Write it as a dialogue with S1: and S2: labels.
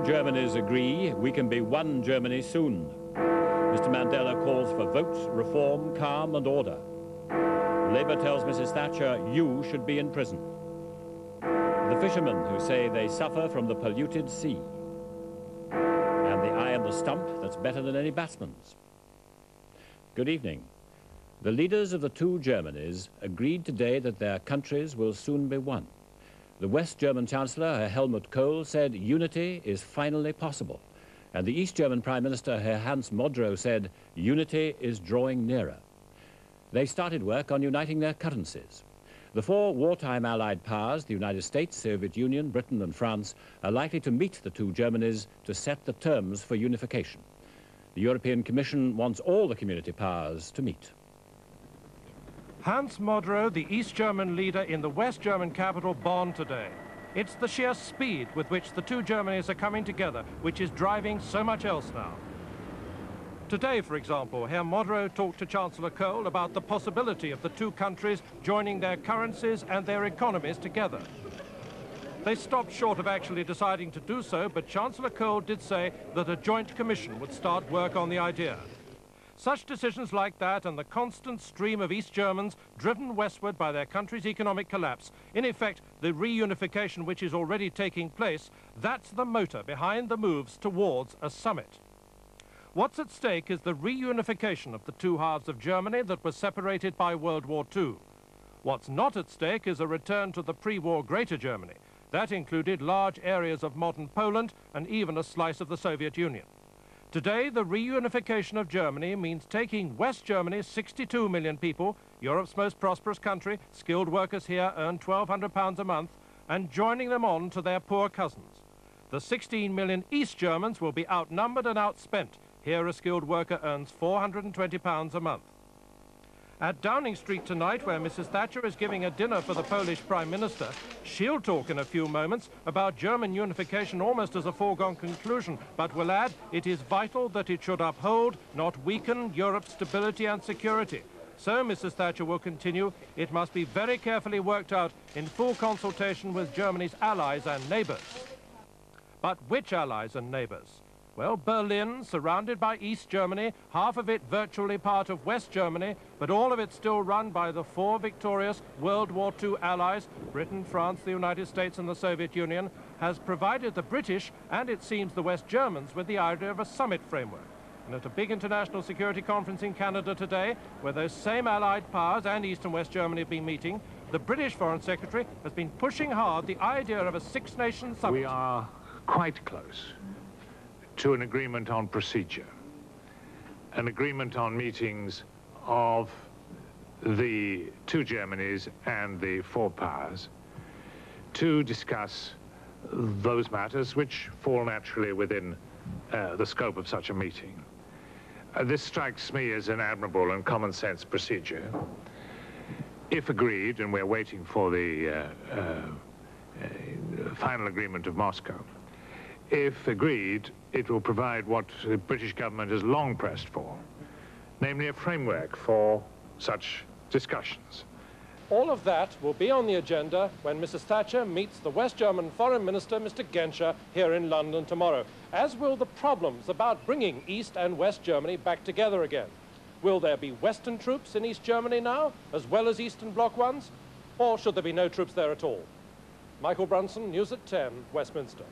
S1: Germanys agree we can be one Germany soon. Mr. Mandela calls for vote, reform, calm and order. Labour tells Mrs. Thatcher, you should be in prison. The fishermen who say they suffer from the polluted sea. And the eye and the stump that's better than any batsman's. Good evening. The leaders of the two Germanys agreed today that their countries will soon be one. The West German Chancellor, Herr Helmut Kohl, said unity is finally possible. And the East German Prime Minister, Herr Hans Modrow, said unity is drawing nearer. They started work on uniting their currencies. The four wartime Allied powers, the United States, Soviet Union, Britain and France, are likely to meet the two Germanys to set the terms for unification. The European Commission wants all the community powers to meet.
S2: Hans Modrow, the East German leader in the West German capital Bonn today. It's the sheer speed with which the two Germanys are coming together which is driving so much else now. Today, for example, Herr Modrow talked to Chancellor Kohl about the possibility of the two countries joining their currencies and their economies together. They stopped short of actually deciding to do so, but Chancellor Kohl did say that a joint commission would start work on the idea. Such decisions like that and the constant stream of East Germans driven westward by their country's economic collapse, in effect the reunification which is already taking place, that's the motor behind the moves towards a summit. What's at stake is the reunification of the two halves of Germany that were separated by World War II. What's not at stake is a return to the pre-war Greater Germany. That included large areas of modern Poland and even a slice of the Soviet Union. Today, the reunification of Germany means taking West Germany's 62 million people, Europe's most prosperous country, skilled workers here earn £1,200 a month, and joining them on to their poor cousins. The 16 million East Germans will be outnumbered and outspent. Here a skilled worker earns £420 a month. At Downing Street tonight, where Mrs. Thatcher is giving a dinner for the Polish Prime Minister, she'll talk in a few moments about German unification almost as a foregone conclusion, but will add it is vital that it should uphold, not weaken, Europe's stability and security. So, Mrs. Thatcher will continue, it must be very carefully worked out in full consultation with Germany's allies and neighbours. But which allies and neighbours? Well, Berlin, surrounded by East Germany, half of it virtually part of West Germany, but all of it still run by the four victorious World War II allies, Britain, France, the United States and the Soviet Union, has provided the British and it seems the West Germans with the idea of a summit framework. And at a big international security conference in Canada today, where those same allied powers and East and West Germany have been meeting, the British Foreign Secretary has been pushing hard the idea of a six-nation summit.
S3: We are quite close to an agreement on procedure, an agreement on meetings of the two Germanys and the four powers to discuss those matters which fall naturally within the scope of such a meeting. This strikes me as an admirable and common sense procedure. If agreed, and we're waiting for the final agreement of Moscow, if agreed, it will provide what the British government has long pressed for, namely a framework for such discussions.
S2: All of that will be on the agenda when Mrs. Thatcher meets the West German Foreign Minister, Mr. Genscher, here in London tomorrow, as will the problems about bringing East and West Germany back together again. Will there be Western troops in East Germany now, as well as Eastern Bloc ones? Or should there be no troops there at all? Michael Brunson, News at 10, Westminster.